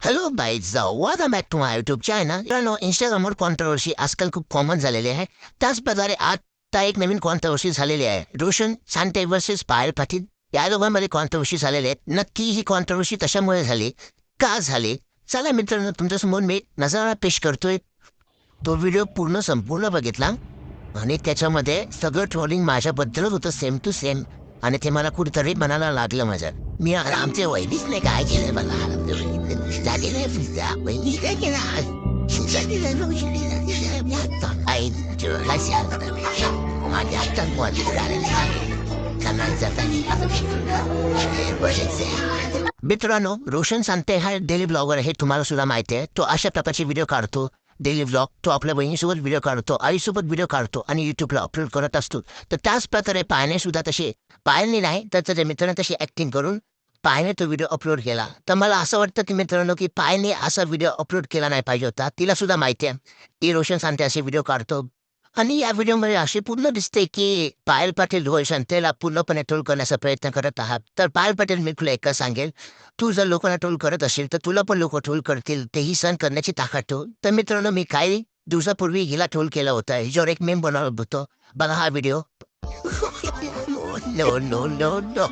Hello guys, welcome back to my YouTube channel. मित्रांनो, इंस्टाग्रामवर controversy आजकाल खूप कॉमन झालेली आहे. त्याच प्रकारे आता एक नवीन कॉन्ट्रोवर्सी झालेली आहे. रोशन सांते वर्सेस पायल पाटील या दोघांमध्ये कॉन्ट्रोवर्सी झालेली आहे. नक्की ही कॉन्ट्रोवर्सी कशामुळे झाली, का झाली? चला मित्रांनो, तुमच्यासमोर मी नजारा पेश करतोय. तो व्हिडिओ संपूर्ण बघितला आणि त्याच्यामध्ये सगळं ट्रोलिंग माझ्याबद्दलच होतं, सेम टू सेम. आणि ते मला कुठेतरी मनाला लागलं माझ्या. आमच्या वहिनीच नाही काय केलं मला. आमच्या वहिनीने जागे नाही फिरता. वहिनी काय केलं आज? शेजारी नाही जाऊ शकली. मी आता आई जेवायला सांगतो. माझ्या हातात मोबाईल झालेला आहे. कामाला जाताना आता शिकवलं. मित्रांनो, रोशन सांते हा डेली ब्लॉगर आहे, तुम्हाला सुद्धा माहिती आहे. तो अशा प्रकारचे व्हिडिओ काढतो, डेली व्लॉग. तो आपल्या बहिणीसोबत व्हिडिओ काढतो, आईसोबत व्हिडिओ काढतो आणि युट्यूबला अपलोड करत असतो. तर त्याच प्रकारे पायाने सुद्धा तसे, पायलने नाही तर त्याच्या मित्राने तशी ॲक्टिंग करून पायलने तो व्हिडिओ अपलोड केला. तर मला असं वाटतं की मित्रांनो, की पायलने असा व्हिडिओ अपलोड केला नाही पाहिजे होता. तिला सुद्धा माहिती आहे की रोशन सांते असे व्हिडिओ काढतो. आणि या व्हिडिओमध्ये असे पूर्ण दिसते की पायल पाटील रोशन त्याला पूर्णपणे ट्रोल करण्याचा प्रयत्न करत आहात. तर पायल पाटील, मी तुला एकच सांगेल, तू जर लोकांना ट्रोल करत असेल तर तुला पण लोक ट्रोल करतील. तेही सहन करण्याची ताकद ठेव. तर मित्रांनो, मी काही दिवसापूर्वी हिला ट्रोल केला होता. हिच्यावर एक मेम बनवलं होतं. बघा हा video. No no no no.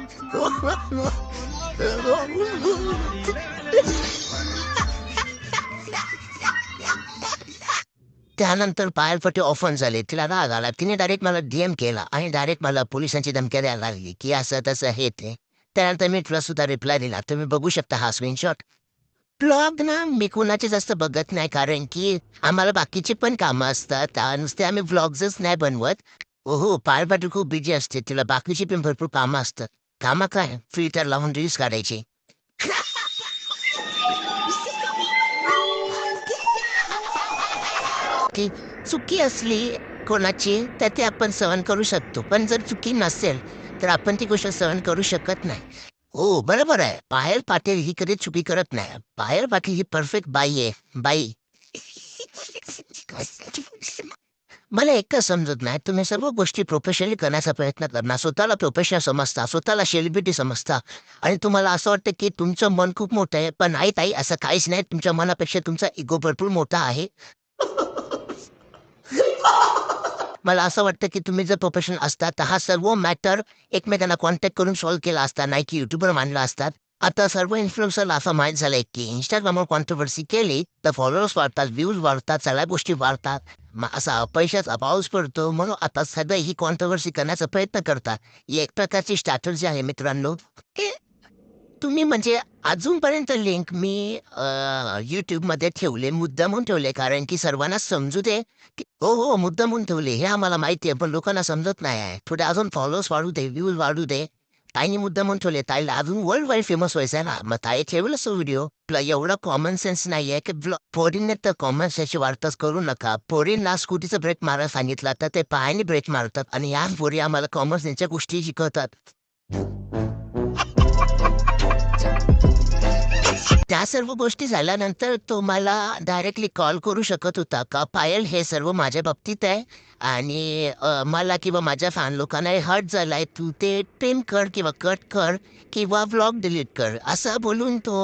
त्यानंतर पायल पटेल ऑफन झाले. तिला राग आला. तिने डायरेक्ट मला डीएम केला आणि डायरेक्ट मला पोलिसांची धमक्या द्यायला लागली की असं तसं हे ते. त्यानंतर मी तुला सुद्धा रिप्लाय दिला. तुम्ही बघू शकता हा स्क्रीनशॉट. ब्लॉग ना मी कुणाचे जास्त बघत नाही, कारण की आम्हाला बाकीची पण कामं असतात. नुसते आम्ही व्लॉग्सच नाही बनवत. हो, पायल पाटील खूप बिझी असते. तिला बाकीची पण भरपूर कामं असतात. कामं काय? फिल्टर लावून रील्स काढायची. की चुकी असली कोणाची तर ते आपण सहन करू शकतो. पण जर चुकी नसेल, तर आपण ती गोष्ट सहन करू शकत नाही. हो, बरोबर आहे. पायल पाटील ही कधी चुकी करत नाही. पायल पाटील ही परफेक्ट बाई आहे. बाई. मला एकच समजत नाही, तुम्ही सर्व गोष्टी प्रोफेशनली करण्याचा प्रयत्न करणार, स्वतःला प्रोफेशनल समजता, स्वतःला सेलिब्रिटी समजता आणि तुम्हाला असं वाटतं की तुमचं मन खूप मोठं आहे. पण नाही ताई, असं काहीच नाही. तुमच्या मनापेक्षा तुमचा इगो भरपूर मोठा आहे. मला असं वाटतं की तुम्ही जर प्रोफेशनल असता तर हा सर्व मॅटर एकमेकांना कॉन्टॅक्ट करून सॉल्व्ह केला असता, नाही की युट्यूबवर मांडला असतात. आता सर्व इन्फ्लुएन्सरला असं माहीत झालंय की Instagramवर कॉन्ट्रोव्हर्सी केली तर फॉलोअर्स वाढतात, व्ह्यूज वाढतात, सगळ्या गोष्टी वाढतात. मग असा पैशाचा पाऊस पडतो, म्हणून आता सध्या ही कॉन्ट्रोव्हर्सी करण्याचा प्रयत्न करतात. ही एक प्रकारची स्ट्रॅटर्जी आहे मित्रांनो. तुम्ही म्हणजे अजूनपर्यंत लिंक मी YouTubeमध्ये ठेवले, मुद्दामून ठेवले, कारण की सर्वांना समजू दे, की हो, हो, मुद्दामून ठेवले. हे आम्हाला माहिती आहे, पण लोकांना समजत नाही आहे. थोडे अजून फॉलोअर्स वाढू दे, व्ह्यूज वाढू दे. ताईने मुद्दामून ठेवले. ताईला अजून वर्ल्ड वाईड फेमस व्हायचं आहे ना. मग ताई ठेवेलच तो व्हिडिओ. तुला एवढा कॉमन सेन्स नाहीये की पोरींनी तर कॉमन सेन्सची वार्ताच करू नका. पोरींना स्कूटीचा ब्रेक मारायला सांगितला तर ते पायाने ब्रेक मारतात आणि या पोरी आम्हाला कॉमन सेन्सच्या गोष्टी शिकवतात. त्या सर्व गोष्टी झाल्यानंतर तो मला डायरेक्टली कॉल करू शकत होता का, "पायल, हे सर्व माझ्या बाबतीत आहे आणि मला किंवा माझ्या फॅन लोकांना हे हर्ट झालाय. तू ते ट्रिम कर किंवा कट कर किंवा व्लॉग डिलीट कर." असं बोलून तो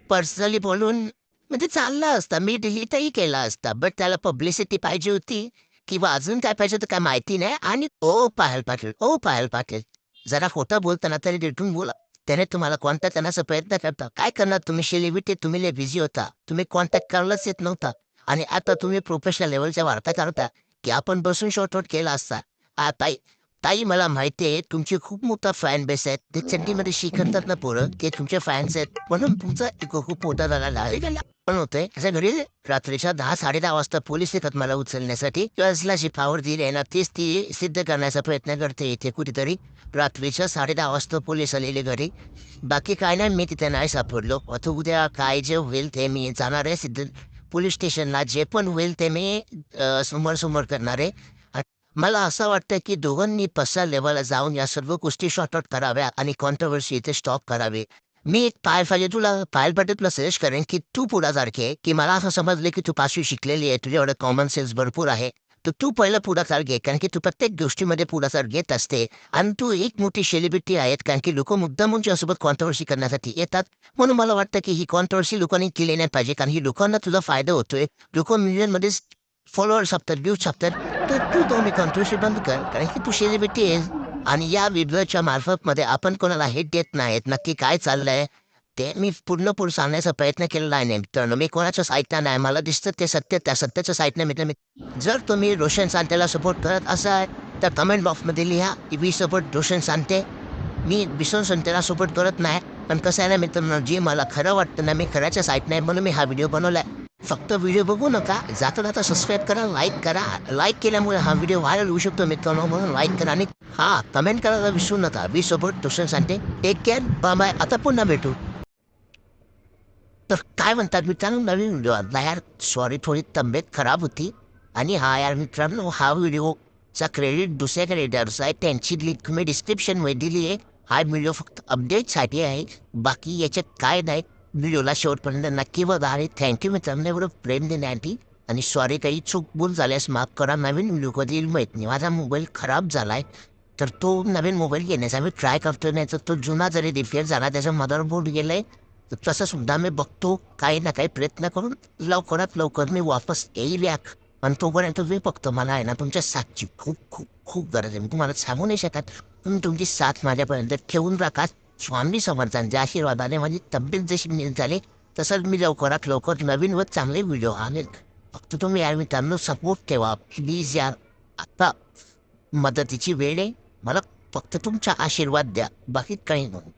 पर्सनली बोलून म्हणजे चालला असता. मी डिलीटही केला असता. बट त्याला पब्लिसिटी पाहिजे होती किंवा अजून काय पाहिजे होतं काय माहिती नाही. आणि "ओ पायल पाटील, ओ पायल पाटील, जरा खोटं बोलताना तरी नीटून बोला." त्याने तुम्हाला कॉन्टॅक्ट करण्याचा प्रयत्न करता. काय करणार तुम्ही, सेलिब्रिटी, तुम्ही लय बिझी होता. तुम्ही कॉन्टॅक्ट करायलाच येत नव्हता आणि आता तुम्ही प्रोफेशनल लेव्हलच्या वार्ता करता, की आपण बसून शॉर्ट आउट केला असता. ताई, ताई, मला माहिती आहे तुमची खूप मोठा फॅन बेस आहे. ते चड्डीमध्ये शिकतात ना पोरं, ते तुमचे फॅन्स आहेत. म्हणून तुमचा इगो खूप मोठा झालेला आहे. पण होतंय त्याच्या घरी रात्रीच्या 10-10:30 वाजता पोलीस येतात मला उचलण्यासाठी. कसला जी पॉवर दिली आहे ना, तीच ती सिद्ध करण्याचा प्रयत्न करते इथे कुठेतरी. रात्रीच्या 10:30 वाजता पोलीस आलेले घरी. बाकी काय नाही, मी तिथे नाही सापडलो. आता उद्या काय जे होईल ते मी जाणार आहे सिद्ध पोलीस स्टेशनला. जे पण होईल ते मी समोर-समोर करणार आहे. मला असं वाटतं की दोघांनी पर्सनल लेव्हलला जाऊन या सर्व गोष्टी सॉर्ट आउट कराव्या आणि कॉन्ट्रोव्हर्सी इथे स्टॉप करावी. मी एक पायल पाटील तुला सजेस्ट करेन की तू पुढाकार घे, की मला असं समजलं की तू 5वी शिकलेली आहे, तुझ्याकडे कॉमन सेन्स भरपूर आहे. तर तू पहिला पुढाकार घे, कारण की तू प्रत्येक गोष्टीमध्ये पुढाकार घेत असते आणि तू एक मोठी सेलिब्रिटी आहेत, कारण की लोकं मुद्दामून तुझ्यासोबत कॉन्ट्रोव्हर्सी करण्यासाठी येतात. म्हणून मला वाटतं, की ही कॉन्ट्रोव्हर्सी लोकांनी केली नाही पाहिजे, कारण की लोकांना तुझा फायदा होतोय. लोकं मिलियनमध्येच फॉलोअर्स छापतात, व्ह्यूज छापतात. तर तू दोन्ही कॉन्ट्रोव्हर्सी बंद कर, कारण की तू सेलिब्रिटी आहेस आणि या व्हिडिओच्या मार्फतमध्ये आपण कोणाला हेट देत नाहीत. नक्की काय चाललंय ते मी पूर्ण सांगण्याचा प्रयत्न केलेला आहे मित्रांनो. मी कोणाच्याच ऐकणार नाही. मला दिसतं ते सत्य, त्या सत्याच्याच ऐकणं मित्र मी. जर तुम्ही रोशन सांतेला सपोर्ट करत असाल तर कमेंट बॉक्समध्ये लिहा की वी सपोर्ट रोशन सांते. मी बिशन संतेला सपोर्ट करत नाही. पण कसं आहे ना मित्रांनो, जे मला खरं वाटतं ना, मी खऱ्याच्याच ऐकत नाही म्हणून मी हा व्हिडिओ बनवलाय. फक्त व्हिडिओ बघू नका. जाता सबस्क्राईब करा, लाईक करा. लाईक केल्यामुळे हा व्हिडिओ व्हायरल होऊ शकतो मित्रांनो, म्हणून लाईक करा आणि कमेंट करायला विसरू नका. We support Roshan Sante. Take care. Bye bye. आता पुन्हा भेटू. तर काय म्हणतात मित्रांनो, नवीन व्हिडिओ आणला यार. सॉरी, थोडी तब्येत खराब होती. आणि यार मित्रांनो, हा व्हिडिओचा क्रेडिट दुसऱ्या क्रिएटर्स आहे, त्यांची लिंक मी डिस्क्रिप्शनमध्ये दिली आहे. हा व्हिडिओ फक्त अपडेटसाठी आहे, बाकी याच्यात काय नाही. व्हिडिओला शेवटपर्यंत नक्की बघा आणि थँक्यू मित्रांनो एवढं प्रेम देण्यासाठी. आणि सॉरी, काही चूक झाल्यास माफ करा. नवीन व्हिडिओ कधी येईल माहीत नाही. माझा मोबाईल खराब झालाय, तर तो नवीन मोबाईल घेण्याचा मी ट्राय करतो. नाही तर तो जुना जरी रिपेअर झाला, त्याचा मदरबोर्ड गेलाय, तर तसं सुद्धा मी बघतो. काही ना काही प्रयत्न करून लवकरात लवकर मी वापस येईल याक. पण तोपर्यंत तुम्ही फक्त मला आहे ना तुमच्या साथची खूप खूप खूप गरज आहे. मी तुम्हाला सांगू नाही शकत. तुम्ही तुमची साथ माझ्यापर्यंत ठेवून राखा. स्वामी समर्थांच्या आशीर्वादाने माझी तब्येत जशी नीट झाली, तसंच मी लवकरात लवकर नवीन व चांगले व्हिडिओ आणेल. फक्त तुम्ही यार मित्रांनो सपोर्ट ठेवा प्लीज यार. आता मदतीची वेळ आहे. मला फक्त तुमचा आशीर्वाद द्या, बाकी काही नाही.